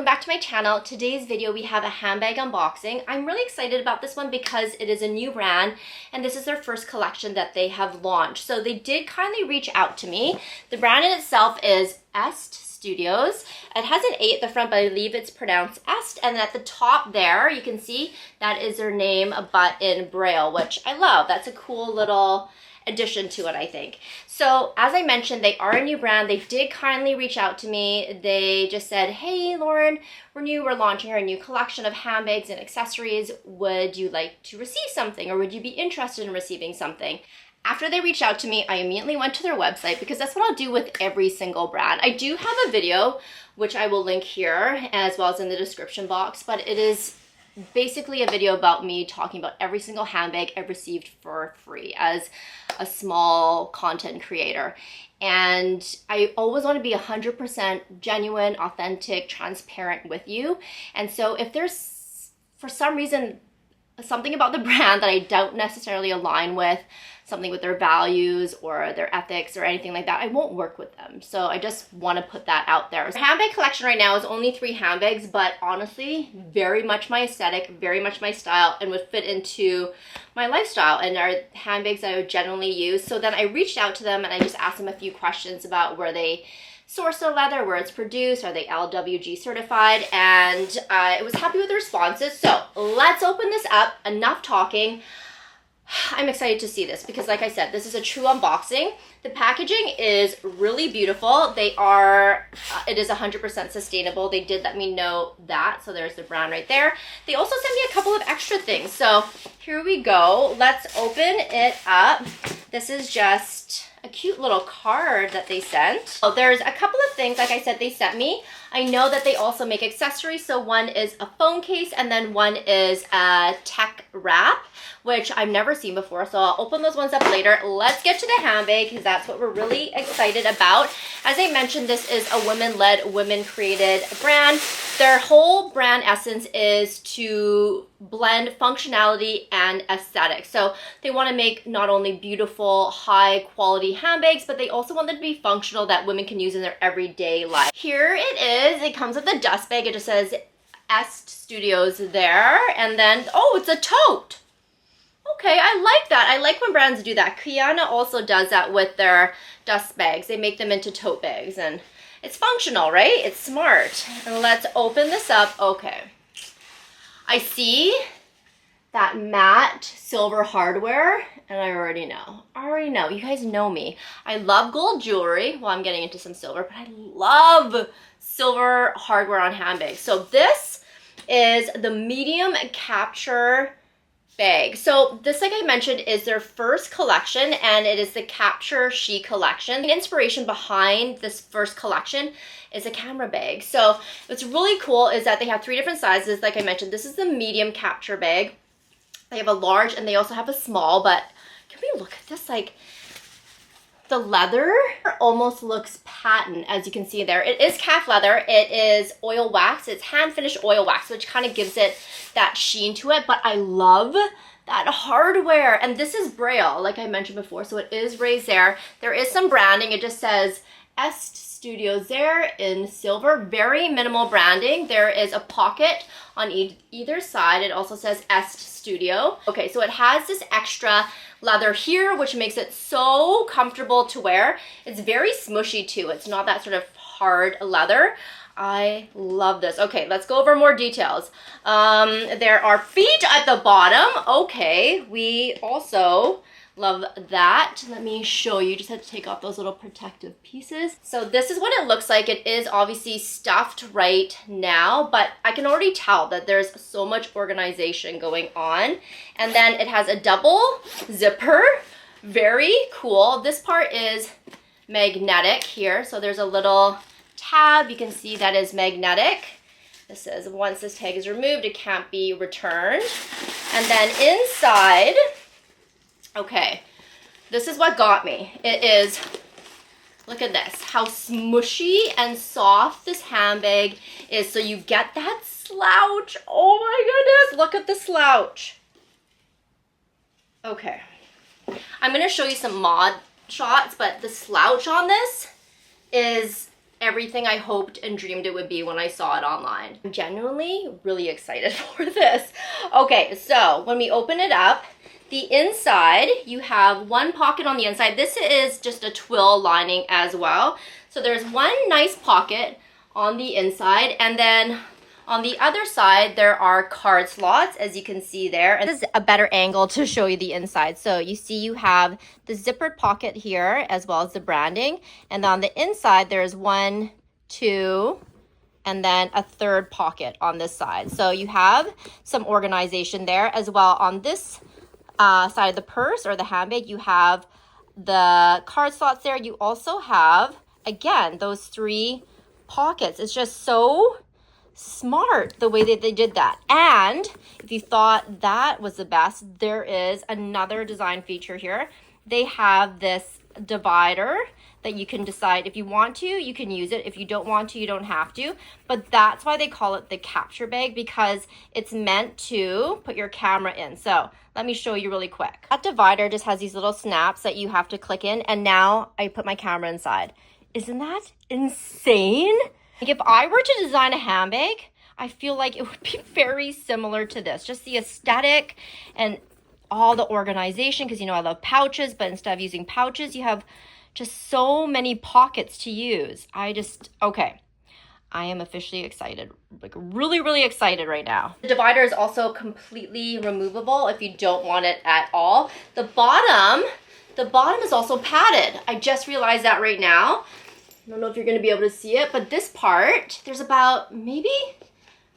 back to my channel. Today's video we have a handbag unboxing. I'm really excited about this one because it is a new brand and this is their first collection that they have launched. So they did kindly reach out to me. The brand in itself is Est Studios. It has an A at the front, but I believe it's pronounced Est. And at the top there, you can see that is their name, but in Braille, which I love. That's a cool little addition to it, I think. So as I mentioned, they are a new brand. They did kindly reach out to me. They just said, hey Lauren, we're new, we're launching our new collection of handbags and accessories. Would you like to receive something, or would you be interested in receiving something? After they reached out to me, I immediately went to their website because that's what I'll do with every single brand. I do have a video, which I will link here as well as in the description box, but it is basically a video about me talking about every single handbag I've received for free as a small content creator. And I always want to be 100% genuine, authentic, transparent with you. And so if there's, for some reason, something about the brand that I don't necessarily align with, something with their values or their ethics or anything like that, I won't work with them. So I just want to put that out there. The handbag collection right now is only 3 handbags, but honestly, very much my aesthetic, very much my style, and would fit into my lifestyle and are handbags that I would generally use. So then I reached out to them and I just asked them a few questions about where they source the leather, where it's produced, are they LWG certified, and I was happy with the responses. So let's open this up. Enough talking. I'm excited to see this because, like I said, this is a true unboxing. The packaging is really beautiful. They are, it is 100% sustainable. They did let me know that. So there's the brand right there. They also sent me a couple of extra things. So here we go. Let's open it up. This is just a cute little card that they sent. So there's a couple of things, like I said, they sent me. I know that they also make accessories. So one is a phone case and then one is a tech wrap, which I've never seen before. So I'll open those ones up later. Let's get to the handbag because that's what we're really excited about. As I mentioned, this is a women-led, women-created brand. Their whole brand essence is to blend functionality and aesthetic. So they want to make not only beautiful, high quality handbags, but they also want them to be functional that women can use in their everyday life. Here it is. It comes with a dust bag. It just says Est Studios there. And then, oh, it's a tote. Okay, I like that. I like when brands do that. Kiana also does that with their dust bags. They make them into tote bags and it's functional, right? It's smart. And let's open this up. Okay. I see that matte silver hardware and I already know. You guys know me. I love gold jewelry. Well, I'm getting into some silver, but I love silver hardware on handbags. So this is the medium capture bag. So this, like I mentioned, is their first collection and it is the Capture She collection. The inspiration behind this first collection is a camera bag. So what's really cool is that they have 3 different sizes. Like I mentioned, this is the medium capture bag. They have a large and they also have a small, but can we look at this? Like the leather almost looks patent, as you can see there. It is calf leather. It is oil wax. It's hand finished oil wax, which kind of gives it that sheen to it. But I love that hardware. And this is Braille, like I mentioned before. So it is raised there. There is some branding. It just says Est Studios there in silver. Very minimal branding. There is a pocket on either side. It also says Est Studio. Okay, so it has this extra leather here, which makes it so comfortable to wear. It's very smushy too. It's not that sort of hard leather. I love this. Okay, let's go over more details. There are feet at the bottom. Okay, we also love that. Let me show you. Just have to take off those little protective pieces. So this is what it looks like. It is obviously stuffed right now, but I can already tell that there's so much organization going on. And then it has a double zipper. Very cool. This part is magnetic here. So there's a little tab. You can see that is magnetic. This says once this tag is removed, it can't be returned. And then inside, okay, this is what got me. It is, look at this, how smushy and soft this handbag is. So you get that slouch. Oh my goodness, look at the slouch. Okay, I'm gonna show you some mod shots, but the slouch on this is everything I hoped and dreamed it would be when I saw it online. I'm genuinely really excited for this. Okay, so when we open it up, the inside, you have one pocket on the inside. This is just a twill lining as well. So there's one nice pocket on the inside, and then on the other side, there are card slots, as you can see there. And this is a better angle to show you the inside. So you see you have the zippered pocket here, as well as the branding. And on the inside, there's 1, 2, and then a third pocket on this side. So you have some organization there as well. On this side of the purse or the handbag, you have the card slots there. You also have, again, those 3 pockets. It's just so smart the way that they did that. And if you thought that was the best, there is another design feature here. They have this divider that you can decide if you want to, you can use it. If you don't want to, you don't have to. But that's why they call it the capture bag, because it's meant to put your camera in. So let me show you really quick. That divider just has these little snaps that you have to click in, and now I put my camera inside. Isn't that insane? Like, if I were to design a handbag, I feel like it would be very similar to this. Just the aesthetic and all the organization, because, you know, I love pouches, but instead of using pouches, you have just so many pockets to use. Okay. I am officially excited, like really, really excited right now. The divider is also completely removable if you don't want it at all. The bottom is also padded. I just realized that right now. I don't know if you're going to be able to see it, but this part, there's about maybe,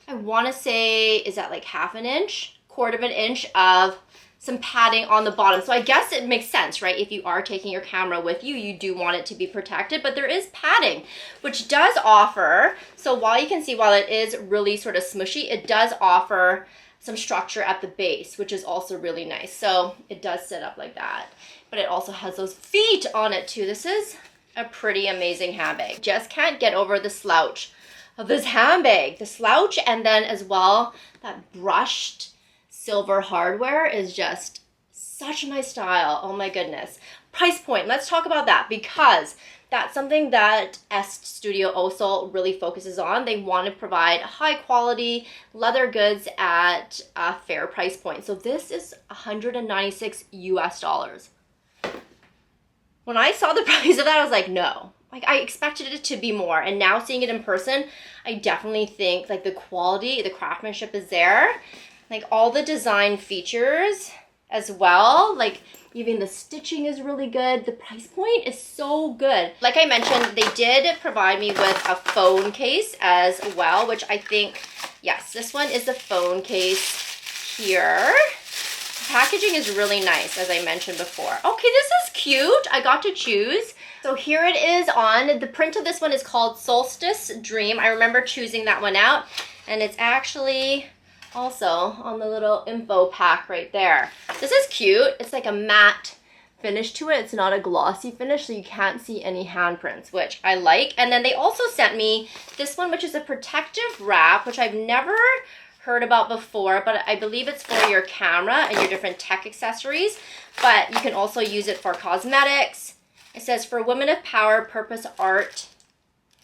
I want to say, is that like half an inch, quarter of an inch of some padding on the bottom. So I guess it makes sense, right? If you are taking your camera with you, you do want it to be protected, but there is padding, which does offer, so while you can see, while it is really sort of smushy, it does offer some structure at the base, which is also really nice. So it does sit up like that, but it also has those feet on it too. This is a pretty amazing handbag. Just can't get over the slouch of this handbag. The slouch, and then as well, that brushed silver hardware is just such a nice style. Oh my goodness. Price point, let's talk about that, because that's something that Est Studio also really focuses on. They want to provide high quality leather goods at a fair price point. So this is $196 US. When I saw the price of that, I was like, no. Like, I expected it to be more. And now seeing it in person, I definitely think like the quality, the craftsmanship is there. Like all the design features as well. Like even the stitching is really good. The price point is so good. Like I mentioned, they did provide me with a phone case as well, which I think, yes, this one is the phone case here. Packaging is really nice, as I mentioned before. Okay, this is cute. I got to choose. So here it is on, the print of this one is called Solstice Dream. I remember choosing that one out, and it's actually also on the little info pack right there. This is cute. It's like a matte finish to it. It's not a glossy finish, so you can't see any handprints, which I like. And then they also sent me this one, which is a protective wrap, which I've never heard about before, but I believe it's for your camera and your different tech accessories, but you can also use it for cosmetics. It says for women of power, purpose, art,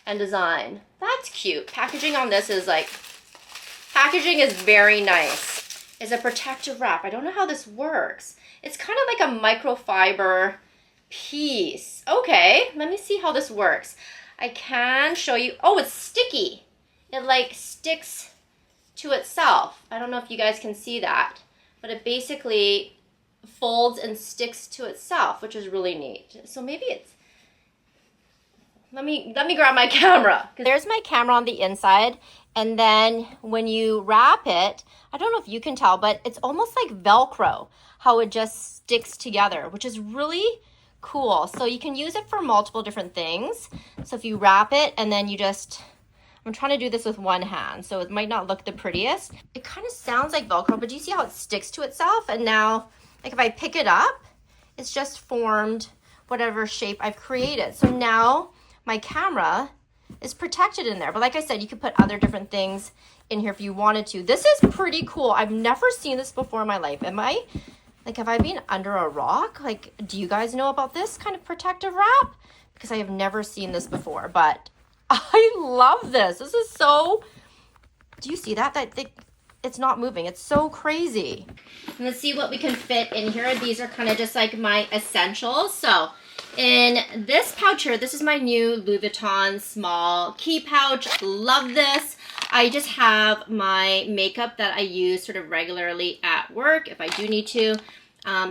and design. That's cute. Packaging on this is like, packaging is very nice. It's a protective wrap. I don't know how this works. It's kind of like a microfiber piece. Okay, let me see how this works. I can show you. Oh, it's sticky. It like sticks to itself. I don't know if you guys can see that, but it basically folds and sticks to itself, which is really neat. So maybe it's, let me grab my camera. There's my camera on the inside, and then when you wrap it, I don't know if you can tell, but it's almost like Velcro, how it just sticks together, which is really cool. So you can use it for multiple different things. So if you wrap it and then you just, I'm trying to do this with one hand, so it might not look the prettiest. It kind of sounds like Velcro, but do you see how it sticks to itself? And now, like if I pick it up, it's just formed whatever shape I've created. So now my camera is protected in there. But like I said, you could put other different things in here if you wanted to. This is pretty cool. I've never seen this before in my life. Have I been under a rock? Like, do you guys know about this kind of protective wrap? Because I have never seen this before, but I love this. This is so, do you see that? It's not moving. It's so crazy. And let's see what we can fit in here. These are kind of just like my essentials. So in this pouch here, this is my new Louis Vuitton small key pouch. Love this. I just have my makeup that I use sort of regularly at work if I do need to.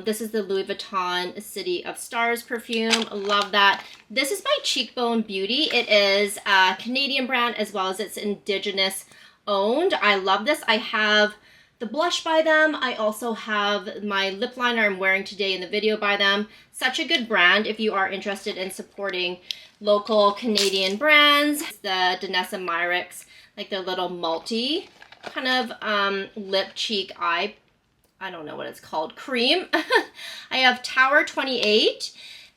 This is the Louis Vuitton City of Stars perfume. Love that. This is my Cheekbone Beauty. It is a Canadian brand as well as it's Indigenous owned. I love this. I have the blush by them. I also have my lip liner I'm wearing today in the video by them. Such a good brand if you are interested in supporting local Canadian brands. The Danessa Myricks, like their little multi kind of lip cheek eye, I don't know what it's called, cream. I have Tower 28.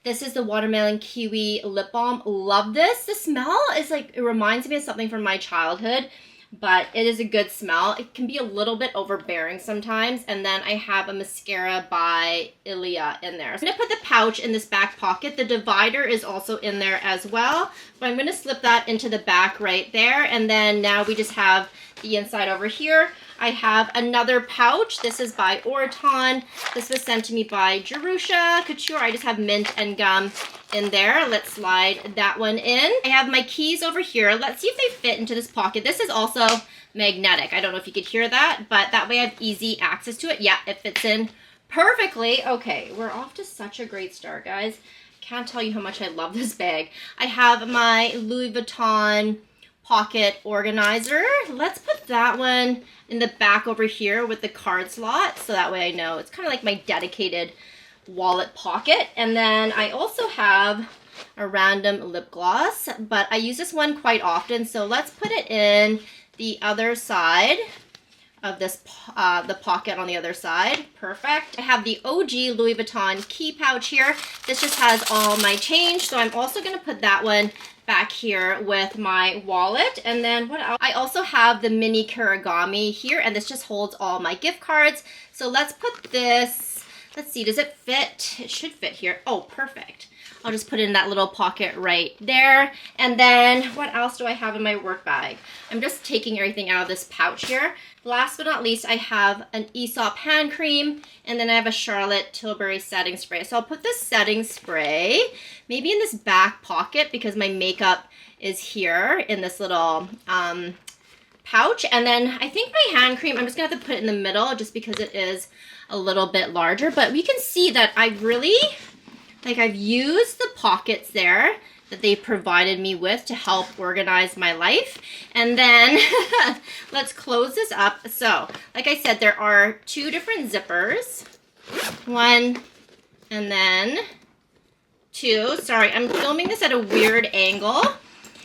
This is the Watermelon Kiwi Lip Balm. Love this. The smell is like, it reminds me of something from my childhood, but it is a good smell. It can be a little bit overbearing sometimes. And then I have a mascara by Ilia in there. I'm gonna put the pouch in this back pocket. The divider is also in there as well, but I'm gonna slip that into the back right there. And then now we just have the inside over here. I have another pouch. This is by Oroton. This was sent to me by Jerusha Couture. I just have mint and gum in there. Let's slide that one in. I have my keys over here. Let's see if they fit into this pocket. This is also magnetic. I don't know if you could hear that, but that way I have easy access to it. Yeah, it fits in perfectly. Okay, we're off to such a great start, guys. Can't tell you how much I love this bag. I have my Louis Vuitton pocket organizer. Let's put that one in the back over here with the card slot, so that way I know it's kind of like my dedicated wallet pocket. And then I also have a random lip gloss, but I use this one quite often, so let's put it in the other side of this, the pocket on the other side. Perfect. I have the OG Louis Vuitton key pouch here. This just has all my change, so I'm also going to put that one back here with my wallet. And then what else? I also have the mini Kirigami here, and this just holds all my gift cards. So let's put this, let's see, does it fit? It should fit here. Oh, perfect. I'll just put it in that little pocket right there. And then what else do I have in my work bag? I'm just taking everything out of this pouch here. Last but not least, I have an Aesop hand cream, and then I have a Charlotte Tilbury setting spray. So I'll put this setting spray maybe in this back pocket because my makeup is here in this little pouch. And then I think my hand cream, I'm just gonna have to put it in the middle just because it is a little bit larger. But we can see that I really, like, I've used the pockets there that they provided me with to help organize my life. And then let's close this up. So, like I said, there are two different zippers. One and then two. Sorry, I'm filming this at a weird angle.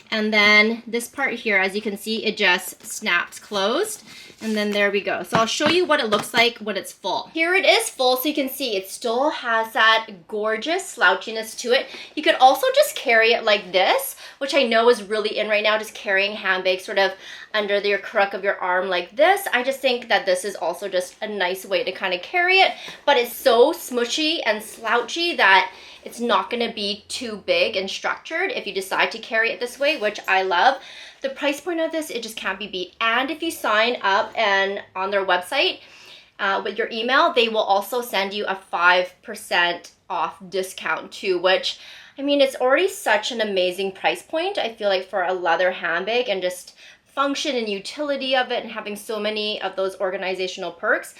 And then this part here, as you can see, it just snaps closed. And then there we go. So I'll show you what it looks like when it's full. Here it is full, so you can see it still has that gorgeous slouchiness to it. You could also just carry it like this, which I know is really in right now, just carrying handbags sort of under your crook of your arm like this. I just think that this is also just a nice way to kind of carry it, but it's so smushy and slouchy that it's not going to be too big and structured if you decide to carry it this way, which I love. The price point of this, it just can't be beat. And if you sign up and on their website with your email, they will also send you a 5% off discount too, which, I mean, it's already such an amazing price point, I feel like, for a leather handbag and just function and utility of it and having so many of those organizational perks.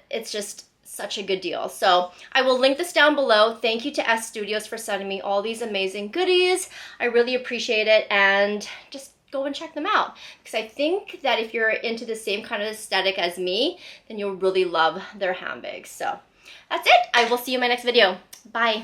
It's just such a good deal. So I will link this down below. Thank you to S Studios for sending me all these amazing goodies. I really appreciate it, and just go and check them out, because I think that if you're into the same kind of aesthetic as me, then you'll really love their handbags. So that's it. I will see you in my next video. Bye.